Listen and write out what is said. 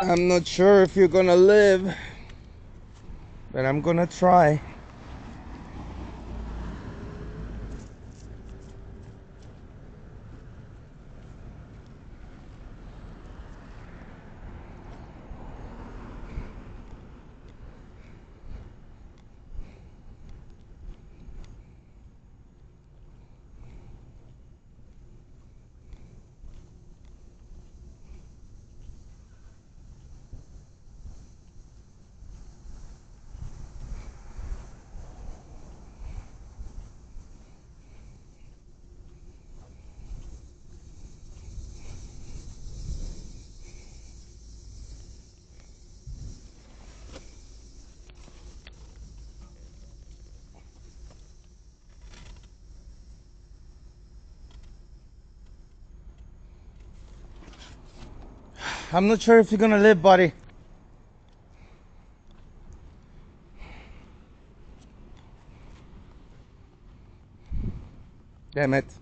I'm not sure if you're gonna live, but I'm gonna try. I'm not sure if you're gonna live, buddy. Damn it.